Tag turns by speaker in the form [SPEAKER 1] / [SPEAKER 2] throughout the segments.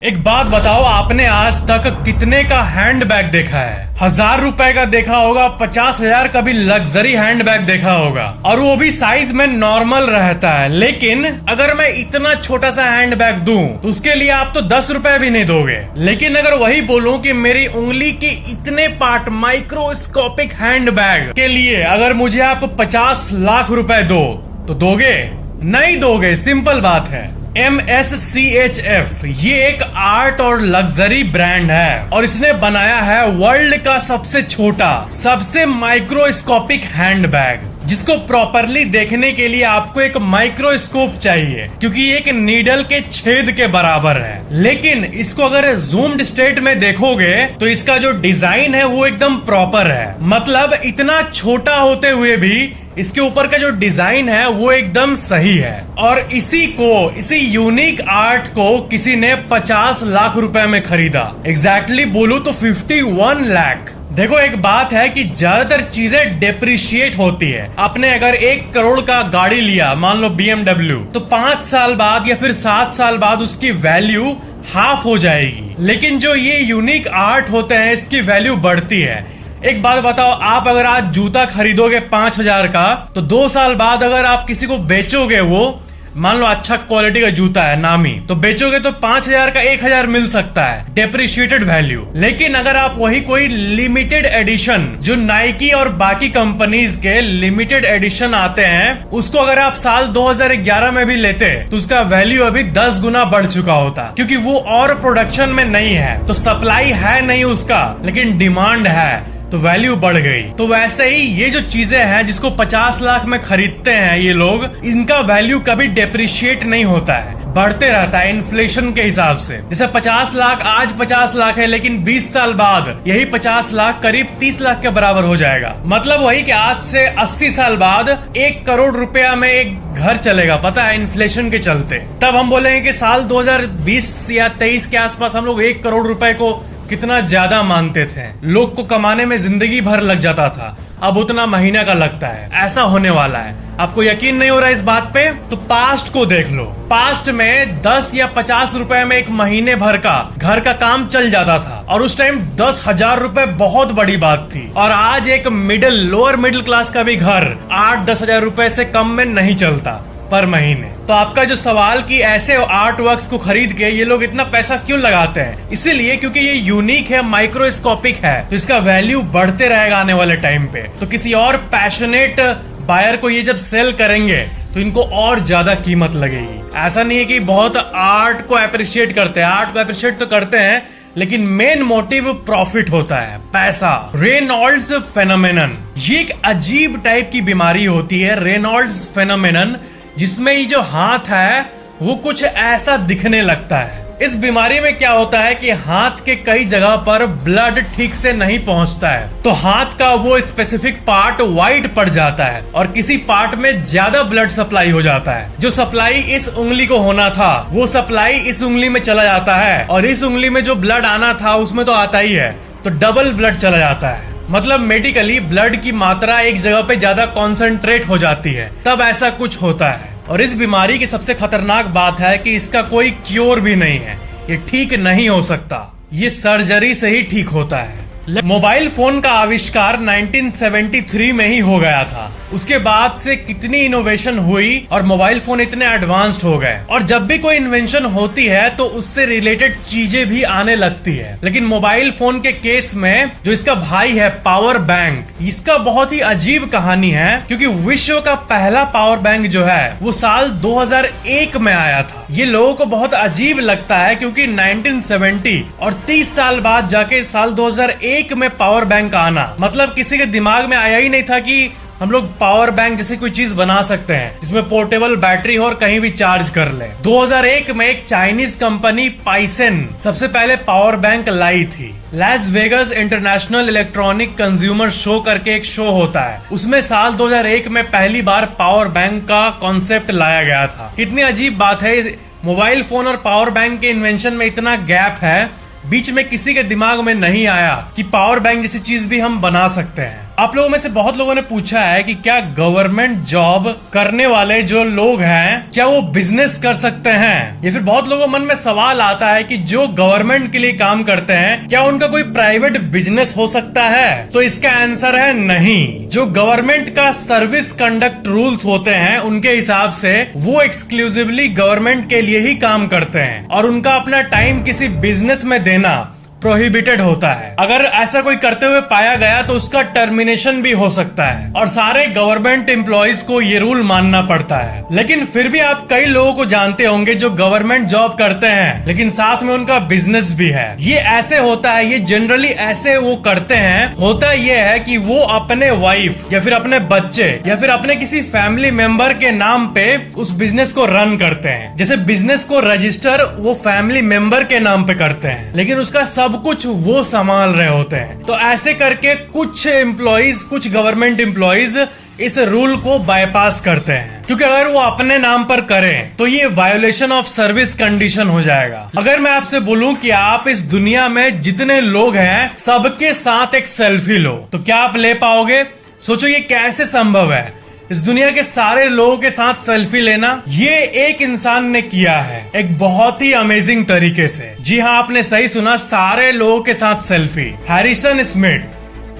[SPEAKER 1] एक बात बताओ, आपने आज तक कितने का हैंडबैग देखा है? 1000 रुपए का देखा होगा, 50,000 का भी लग्जरी हैंडबैग देखा होगा, और वो भी साइज में नॉर्मल रहता है। लेकिन अगर मैं इतना छोटा सा हैंडबैग दूं तो उसके लिए आप तो 10 रुपए भी नहीं दोगे। लेकिन अगर वही बोलूं कि मेरी उंगली के इतने पार्ट माइक्रोस्कोपिक हैंडबैग के लिए अगर मुझे आप 50 लाख रुपए दो तो दोगे? नहीं दोगे। सिंपल बात है। MSCHF ये एक आर्ट और लग्जरी ब्रांड है और इसने बनाया है वर्ल्ड का सबसे छोटा, सबसे माइक्रोस्कोपिक हैंडबैग, जिसको प्रॉपरली देखने के लिए आपको एक माइक्रोस्कोप चाहिए, क्योंकि एक नीडल के छेद के बराबर है। लेकिन इसको अगर जूम्ड स्टेट में देखोगे तो इसका जो डिजाइन है वो एकदम प्रॉपर है। मतलब इतना छोटा होते हुए भी इसके ऊपर का जो डिजाइन है वो एकदम सही है। और इसी यूनिक आर्ट को किसी ने 50 लाख रुपए में खरीदा। एग्जैक्टली बोलूं तो 51 लाख। देखो, एक बात है कि ज्यादातर चीजें डेप्रिशिएट होती है। आपने अगर 1 करोड़ का गाड़ी लिया, मान लो BMW, तो 5 साल बाद या फिर 7 साल बाद उसकी वैल्यू हाफ हो जाएगी। लेकिन जो ये यूनिक आर्ट होते हैं इसकी वैल्यू बढ़ती है। एक बात बताओ, आप अगर आज जूता खरीदोगे 5000 का, तो 2 साल बाद अगर आप किसी को बेचोगे, वो मान लो अच्छा क्वालिटी का जूता है, नामी, तो बेचोगे तो 5000 का 1000 मिल सकता है, डेप्रिशिएटेड वैल्यू। लेकिन अगर आप वही कोई लिमिटेड एडिशन, जो नाइकी और बाकी कंपनीज के लिमिटेड एडिशन आते हैं, उसको अगर आप साल 2011 में भी लेते तो उसका वैल्यू अभी 10 गुना बढ़ चुका होता, क्योंकि वो और प्रोडक्शन में नहीं है, तो सप्लाई है नहीं उसका, लेकिन डिमांड है, तो वैल्यू बढ़ गई। तो वैसे ही ये जो चीजें हैं जिसको 50 लाख में खरीदते हैं ये लोग, इनका वैल्यू कभी डेप्रिशिएट नहीं होता है, बढ़ते रहता है इन्फ्लेशन के हिसाब से। जैसे 50 लाख आज 50 लाख है, लेकिन 20 साल बाद यही 50 लाख करीब 30 लाख के बराबर हो जाएगा। मतलब वही कि आज से 80 साल बाद 1 करोड़ रुपया में एक घर चलेगा, पता है, इन्फ्लेशन के चलते। तब हम बोलेंगे कि साल 2020 या 23 के आसपास हम लोग 1 करोड़ रुपए को कितना ज्यादा मानते थे। लोग को कमाने में जिंदगी भर लग जाता था, अब उतना महीना का लगता है। ऐसा होने वाला है। आपको यकीन नहीं हो रहा इस बात पे? तो पास्ट को देख लो। पास्ट में 10 या 50 रुपए में एक महीने भर का घर का काम चल जाता था, और उस टाइम 10,000 रुपए बहुत बड़ी बात थी। और आज एक लोअर मिडिल क्लास का भी घर 8-10 हजार रुपए से कम में नहीं चलता पर महीने। तो आपका जो सवाल कि ऐसे आर्ट वर्क्स को खरीद के ये लोग इतना पैसा क्यों लगाते हैं, इसीलिए क्योंकि ये यूनिक है, माइक्रोस्कोपिक है, तो इसका वैल्यू बढ़ते रहेगा आने वाले टाइम पे। तो किसी और पैशनेट बायर को ये जब सेल करेंगे तो इनको और ज्यादा कीमत लगेगी। ऐसा नहीं है कि बहुत आर्ट को अप्रिशिएट करते हैं, आर्ट को अप्रिशिएट तो करते हैं, लेकिन मेन मोटिव प्रॉफिट होता है, पैसा। रेनॉल्ड्स फेनोमेनन, ये एक अजीब टाइप की बीमारी होती है, रेनॉल्ड्स फेनोमेनन, जिसमें ये जो हाथ है वो कुछ ऐसा दिखने लगता है। इस बीमारी में क्या होता है कि हाथ के कई जगह पर ब्लड ठीक से नहीं पहुंचता है, तो हाथ का वो स्पेसिफिक पार्ट वाइट पड़ जाता है और किसी पार्ट में ज्यादा ब्लड सप्लाई हो जाता है। जो सप्लाई इस उंगली को होना था वो सप्लाई इस उंगली में चला जाता है, और इस उंगली में जो ब्लड आना था उसमें तो आता ही है, तो डबल ब्लड चला जाता है। मतलब मेडिकली ब्लड की मात्रा एक जगह पे ज्यादा कॉन्सेंट्रेट हो जाती है, तब ऐसा कुछ होता है। और इस बीमारी की सबसे खतरनाक बात है कि इसका कोई क्योर भी नहीं है, ये ठीक नहीं हो सकता, ये सर्जरी से ही ठीक होता है। मोबाइल फोन का आविष्कार 1973 में ही हो गया था। उसके बाद से कितनी इनोवेशन हुई और मोबाइल फोन इतने एडवांस्ड हो गए। और जब भी कोई इन्वेंशन होती है तो उससे रिलेटेड चीजें भी आने लगती है। लेकिन मोबाइल फोन के केस में जो इसका भाई है पावर बैंक, इसका बहुत ही अजीब कहानी है, क्योंकि विश्व का पहला पावर बैंक जो है वो साल 2001 में आया था। ये लोगों को बहुत अजीब लगता है क्योंकि 1970 और 30 साल बाद जाके साल 2001 में पावर बैंक आना, मतलब किसी के दिमाग में आया ही नहीं था कि हम लोग पावर बैंक जैसे कोई चीज बना सकते हैं जिसमें पोर्टेबल बैटरी हो और कहीं भी चार्ज कर ले। 2001 में एक चाइनीज कंपनी पाइसेन सबसे पहले पावर बैंक लाई थी। Las Vegas international electronic consumer show करके एक शो होता है, उसमें साल 2001 में पहली बार पावर बैंक का कॉन्सेप्ट लाया गया था। कितनी अजीब बात है, मोबाइल फोन और पावर बैंक के इन्वेंशन में इतना गैप है, बीच में किसी के दिमाग में नहीं आया कि पावर बैंक जैसी चीज भी हम बना सकते हैं। आप लोगों में से बहुत लोगों ने पूछा है कि क्या गवर्नमेंट जॉब करने वाले जो लोग हैं क्या वो बिजनेस कर सकते हैं, या फिर बहुत लोगों मन में सवाल आता है कि जो गवर्नमेंट के लिए काम करते हैं क्या उनका कोई प्राइवेट बिजनेस हो सकता है। तो इसका आंसर है नहीं। जो गवर्नमेंट का सर्विस कंडक्ट रूल्स होते हैं उनके हिसाब से वो एक्सक्लूसिवली गवर्नमेंट के लिए ही काम करते हैं और उनका अपना टाइम किसी बिजनेस में देना प्रोहिबिटेड होता है। अगर ऐसा कोई करते हुए पाया गया तो उसका टर्मिनेशन भी हो सकता है और सारे गवर्नमेंट एम्प्लॉइज को ये रूल मानना पड़ता है। लेकिन फिर भी आप कई लोगों को जानते होंगे जो गवर्नमेंट जॉब करते हैं लेकिन साथ में उनका बिजनेस भी है। ये ऐसे होता है, ये जनरली ऐसे वो करते हैं। होता ये है कि वो अपने वाइफ या फिर अपने बच्चे या फिर अपने किसी फैमिली मेंबर के नाम पे उस बिजनेस को रन करते हैं। जैसे बिजनेस को रजिस्टर वो फैमिली मेंबर के नाम पे करते हैं लेकिन उसका सब कुछ वो संभाल रहे होते हैं। तो ऐसे करके कुछ एम्प्लॉइज, कुछ गवर्नमेंट एम्प्लॉइज इस रूल को बाईपास करते हैं, क्योंकि अगर वो अपने नाम पर करें तो ये वायोलेशन ऑफ सर्विस कंडीशन हो जाएगा। अगर मैं आपसे बोलूं कि आप इस दुनिया में जितने लोग हैं सबके साथ एक सेल्फी लो तो क्या आप ले पाओगे? सोचो ये कैसे संभव है, इस दुनिया के सारे लोगों के साथ सेल्फी लेना। ये एक इंसान ने किया है एक बहुत ही अमेजिंग तरीके से। जी हाँ, आपने सही सुना, सारे लोगों के साथ सेल्फी। हैरिसन स्मिथ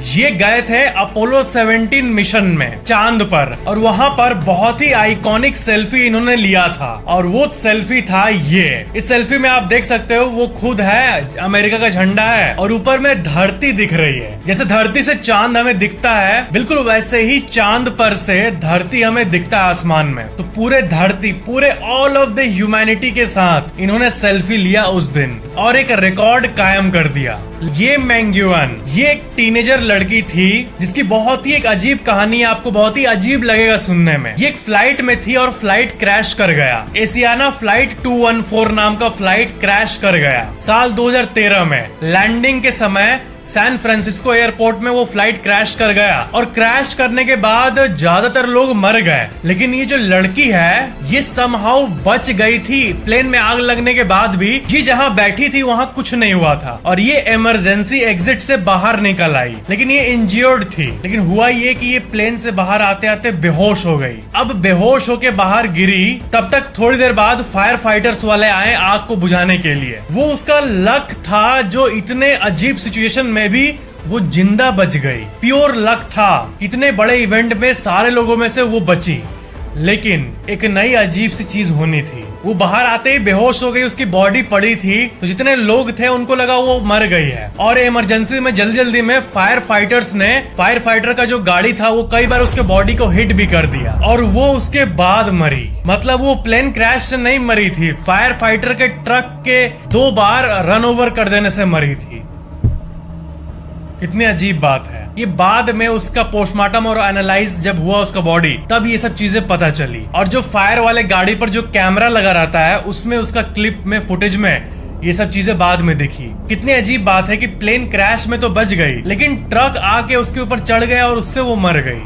[SPEAKER 1] ये गए थे अपोलो 17 मिशन में चांद पर और वहां पर बहुत ही आइकॉनिक सेल्फी इन्होंने लिया था और वो सेल्फी था ये। इस सेल्फी में आप देख सकते हो वो खुद है, अमेरिका का झंडा है और ऊपर में धरती दिख रही है। जैसे धरती से चांद हमें दिखता है बिल्कुल वैसे ही चांद पर से धरती हमें दिखता है आसमान में। तो पूरे धरती, पूरे ऑल ऑफ द ह्यूमैनिटी के साथ इन्होंने सेल्फी लिया उस दिन और एक रिकॉर्ड कायम कर दिया। ये मैंग्युअन, ये एक टीनेजर लड़की थी जिसकी बहुत ही एक अजीब कहानी है, आपको बहुत ही अजीब लगेगा सुनने में। ये एक फ्लाइट में थी और फ्लाइट क्रैश कर गया। एशियाना फ्लाइट 214 नाम का फ्लाइट क्रैश कर गया साल 2013 में। लैंडिंग के समय सैन फ्रांसिस्को एयरपोर्ट में वो फ्लाइट क्रैश कर गया और क्रैश करने के बाद ज्यादातर लोग मर गए, लेकिन ये जो लड़की है ये समहाउ बच गई थी। प्लेन में आग लगने के बाद भी ये जहाँ बैठी थी वहाँ कुछ नहीं हुआ था और ये इमरजेंसी एग्जिट से बाहर निकल आई, लेकिन ये इंज्योर्ड थी। लेकिन हुआ ये कि ये प्लेन से बाहर आते आते बेहोश हो गई। अब बेहोश होके बाहर गिरी, तब तक थोड़ी देर बाद फायर फाइटर्स वाले आए आग को बुझाने के लिए। वो उसका लक था जो इतने अजीब सिचुएशन में भी वो जिंदा बच गई। प्योर लक था, इतने बड़े इवेंट में सारे लोगों में से वो बची। लेकिन एक नई अजीब सी चीज होनी थी। वो बाहर आते ही बेहोश हो गई, उसकी बॉडी पड़ी थी तो जितने लोग थे उनको लगा वो मर गई है और इमरजेंसी में जल्दी में फायर फाइटर्स ने, फायर फाइटर का जो गाड़ी था वो कई बार उसके बॉडी को हिट भी कर दिया और वो उसके बाद मरी। मतलब वो प्लेन क्रैश से नहीं मरी थी, फायर फाइटर के ट्रक के 2 बार रन ओवर कर देने से मरी थी। कितनी अजीब बात है। ये बाद में उसका पोस्टमार्टम और एनालाइज जब हुआ उसका बॉडी, तब ये सब चीजें पता चली। और जो फायर वाले गाड़ी पर जो कैमरा लगा रहता है उसमें उसका क्लिप में, फुटेज में ये सब चीजें बाद में दिखी। कितनी अजीब बात है कि प्लेन क्रैश में तो बच गई लेकिन ट्रक आके उसके ऊपर चढ़ गया और उससे वो मर गई।